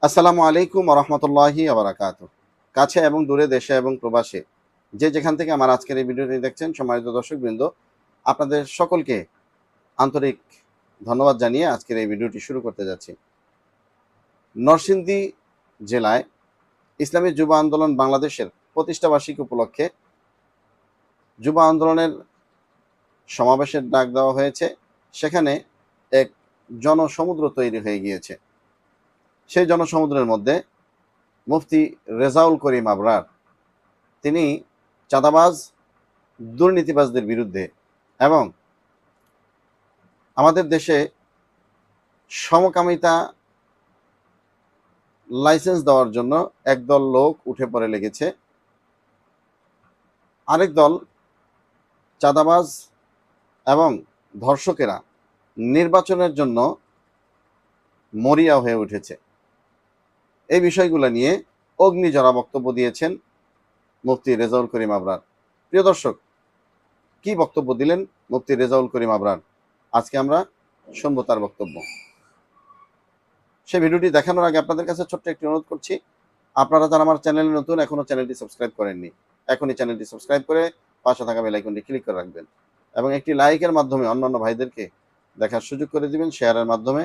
আসসালামু আলাইকুম রহমতুল্লাহি আবরাকাতুহ। কাছে এবং দূরে, দেশে এবং প্রবাসে যে যেখান থেকে আমার আজকের এই ভিডিওটি দেখছেন, সম্মানিত দর্শকবৃন্দ, আপনাদের সকলকে আন্তরিক ধন্যবাদ জানিয়ে আজকের এই ভিডিওটি শুরু করতে যাচ্ছি। নরসিংদী জেলায় ইসলামী যুব আন্দোলন বাংলাদেশের প্রতিষ্ঠাবার্ষিকী উপলক্ষে যুব আন্দোলনের সমাবেশের ডাক দেওয়া হয়েছে। সেখানে এক জনসমুদ্র তৈরি হয়ে গিয়েছে। সেই জনসমুদ্রের মধ্যে মুফতি রেজাউল করিম আবরার তিনি চাঁদাবাজ দুর্নীতিবাজদের বিরুদ্ধে এবং আমাদের দেশে সমকামিতা লাইসেন্স দেওয়ার জন্য একদল লোক উঠে পড়ে লেগেছে, আরেক দল চাঁদাবাজ এবং ধর্ষকেরা নির্বাচনের জন্য মরিয়া হয়ে উঠেছে। এই বিষয়গুলো নিয়ে অগ্নিঝরা বক্তব্য দিয়েছেন মুফতি রেজাউল করিম আবরার। প্রিয় দর্শক, কি বক্তব্য দিলেন মুফতি রেজাউল করিম আবরার? আজকে আমরা শুনবো তার বক্তব্য। সেই ভিডিওটি দেখানোর আগে আপনাদের কাছে ছোট্ট একটি অনুরোধ করছি, আপনারা যারা আমার চ্যানেলে নতুন, এখনো চ্যানেলটি সাবস্ক্রাইব করেননি, এখনই চ্যানেলটি সাবস্ক্রাইব করে পাশে থাকা বেল আইকনটি ক্লিক করে রাখবেন এবং একটি লাইকের মাধ্যমে অন্যান্য ভাইদেরকে দেখার সুযোগ করে দিবেন, শেয়ারের মাধ্যমে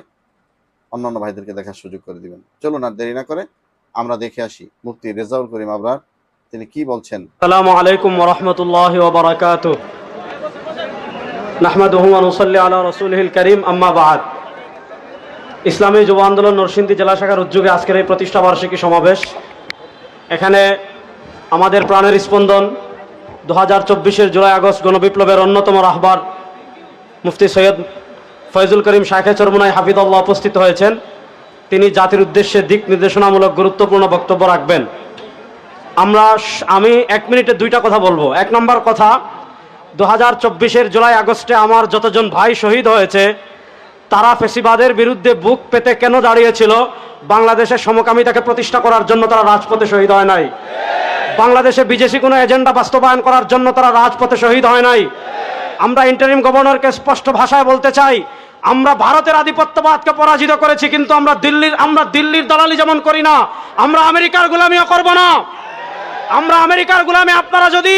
অন্যান্য ভাইদেরকে দেখার সুযোগ করে দিবেন। চলুন আর দেরি না করে আমরা দেখে আসি মুফতি রেজাউল করিম আবরার তিনি কি বলছেন। আসসালামু আলাইকুম ওয়া রাহমাতুল্লাহি ওয়া বারাকাতুহু। নাহমাদুহু ওয়া নুসাল্লি আলা রাসূলিহিল কারীম, আম্মা বা'দ। ইসলামী যুব আন্দোলন নরসিংদী জেলা শাখার উদ্যোগে আজকের এই প্রতিষ্ঠা বার্ষিকী সমাবেশ। এখানে আমাদের প্রাণের স্পন্দন 2024-এর জুলাই আগস্ট গণবিপ্লবের অন্যতম রাহবার মুফতি সৈয়দ ফয়জুল করিম শাইখে চরমোনাই হাফিজাল্লাহ উপস্থিত হয়েছেন। তিনি জাতির উদ্দেশ্যে দিক নির্দেশনামূলক গুরুত্বপূর্ণ বক্তব্য রাখবেন। আমি 1 মিনিটে 2টা কথা বলবো। 1 নম্বর কথা, 2024-এর জুলাই আগস্টে আমার যতজন ভাই শহীদ হয়েছে তারা ফেসিবাদের বিরুদ্ধে বুক পেতে কেন দাঁড়িয়েছিল? বাংলাদেশের সমকামিতাকে প্রতিষ্ঠা করার জন্য তারা রাজপথে শহীদ হয় নাই। বাংলাদেশে বিদেশি কোনো এজেন্ডা বাস্তবায়ন করার জন্য তারা রাজপথে শহীদ হয় নাই। আমরা ইন্টারিম গভর্নরকে স্পষ্ট ভাষায় বলতে চাই, আমরা ভারতের আধিপত্যবাদকে পরাজিত করেছি, কিন্তু আমরা দিল্লির দালালি যেমন করি না, আমরা আমেরিকার গোলামিও করব না। আমরা আমেরিকার গোলামি, আপনারা যদি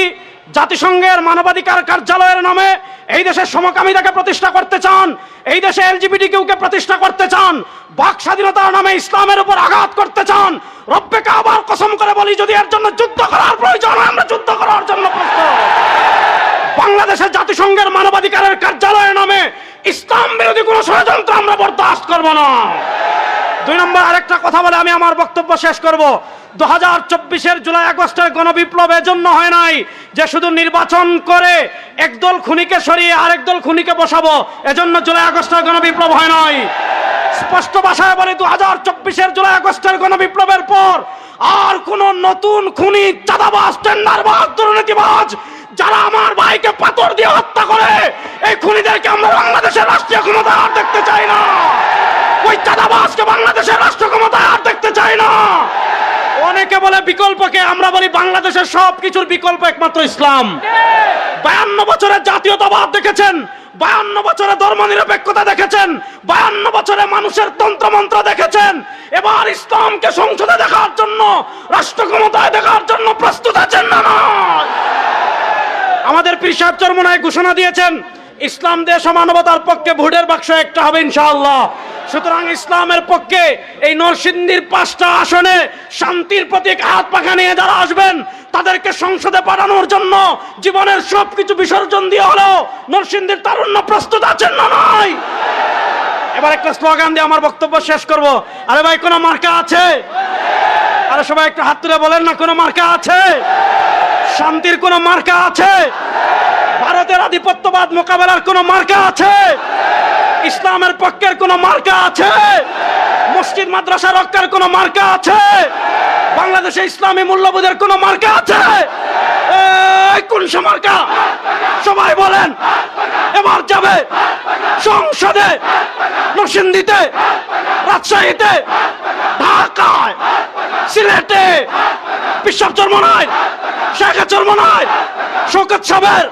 জাতিসংঘের মানবাধিকার কার্যালয়ের নামে এই দেশের সমকামিতাকে প্রতিষ্ঠা করতে চান, এই দেশে এলজিবিটিকিউকে প্রতিষ্ঠা করতে চান, বাক স্বাধীনতার নামে ইসলামের উপর আঘাত করতে চান, রব্বে কাবার কসম করে বলি, যদি এর জন্য যুদ্ধ করার প্রয়োজন হয় আমরা যুদ্ধ করার জন্য প্রস্তুত। বাংলাদেশের জাতিসংঘের মানবাধিকারের কার্যালয়ের নামে ইসলাম বিরোধী কোনো ষড়যন্ত্র আমরা বরদাস্ত করব না। 2 নম্বর আরেকটা কথা বলে আমি আমার বক্তব্য শেষ করব। 2024-এর জুলাই আগস্টের গণবিপ্লব এজন্য হয় নাই যে শুধু নির্বাচন করে একদল খুনিকে সরিয়ে আরেক দল খুনিকে বসাবো, এজন্য জুলাই আগস্টের গণবিপ্লব হয় নাই। স্পষ্ট ভাষায় বলি, 2024-এর জুলাই আগস্টের গণবিপ্লবের পর আর কোন নতুন খুনি, চাঁদাবাজ, টেন্ডারবাজ, দুর্নীতিবাজ যারা আমার ভাইকে পাথর দিয়ে হত্যা করে, এই খুনিদেরকে আমরা বাংলাদেশের রাষ্ট্রীয় ক্ষমতায় আর দেখতে চাই না। ওই চাঁদাবাজকে বাংলাদেশের রাষ্ট্র ক্ষমতায় আর দেখতে চাই না। অনেকে বলে বিকল্পকে, আমরা বলি বাংলাদেশের সবকিছুর বিকল্প একমাত্র ইসলাম। 52 বছরের জাতীয়তাবাদ দেখেছেন, 52 বছরে ধর্মনিরপেক্ষতা দেখেছেন, 52 বছরে মানুষের তন্ত্রমন্ত্র দেখেছেন। এবার ইসলামকে সংসদে দেখার জন্য, রাষ্ট্র ক্ষমতায় দেখার জন্য প্রস্তুত আছেন না? আমাদের পীর সাহেব চরমোনাই ঘোষণা দিয়েছেন, ইসলাম দেশ মানবতার পক্ষে, ভোটের বাক্স একটা হবে ইনশাআল্লাহ। সুতরাং ইসলামের পক্ষে এই নরসিংদীর 5টা আসনে শান্তির প্রতীক হাত পাখা নিয়ে যারা আসবেন তাদেরকে সংসদে পাঠানোর জন্য জীবনের সবকিছু বিসর্জন দিয়ে হলেও নরসিংদীর তারুণ্য প্রস্তুত আছেন না নাই? এবার একটা স্লোগান দিয়ে আমার বক্তব্য শেষ করব। আরে ভাই, কোনো মার্কা আছে? আরে সবাই একটু হাত তুলে বলেন না, কোনো মার্কা আছে? শান্তির কোনো মার্কা আছে? ভারতের আধিপত্যবাদ মোকাবেলার কোনো মার্কা আছে? ইসলামের পক্ষের কোনো মার্কা আছে? মসজিদ মাদ্রাসা রক্ষার কোনো মার্কা আছে? বাংলাদেশে ইসলামী মূল্যবোধের কোনো মার্কা আছে? কোন সে মার্কা? সবাই বলেন। এবার যাবে সংসদে, নরসিংদীতে, রাজশাহীতে, ঢাকায়, সিলেটে, পীর সাহেব চরমোনাই, শাইখে চরমোনাই, শওকত সাহেবের,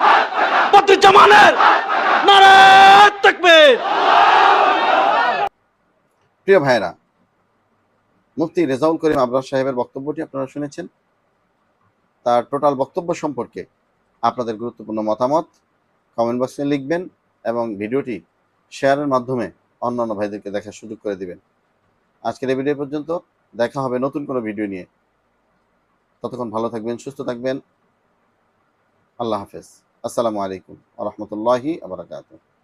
বদরুজ্জামানের নারে তাকবীর। প্রিয় ভাইরা, মুফতি রেজাউল করিম আবরার সাহেবের বক্তব্যটি আপনারা শুনেছেন। তার টোটাল বক্তব্য সম্পর্কে আপনাদের গুরুত্বপূর্ণ মতামত কমেন্ট বক্সে লিখবেন এবং ভিডিওটি শেয়ারের মাধ্যমে অন্যান্য ভাইদেরকে দেখার সুযোগ করে দিবেন। আজকের এই ভিডিও পর্যন্ত, দেখা হবে নতুন কোনো ভিডিও নিয়ে। ততক্ষণ ভালো থাকবেন, সুস্থ থাকবেন। আল্লাহ হাফেজ। আসসালামু আলাইকুম ওয়া রাহমাতুল্লাহি ওয়া বারাকাতুহু।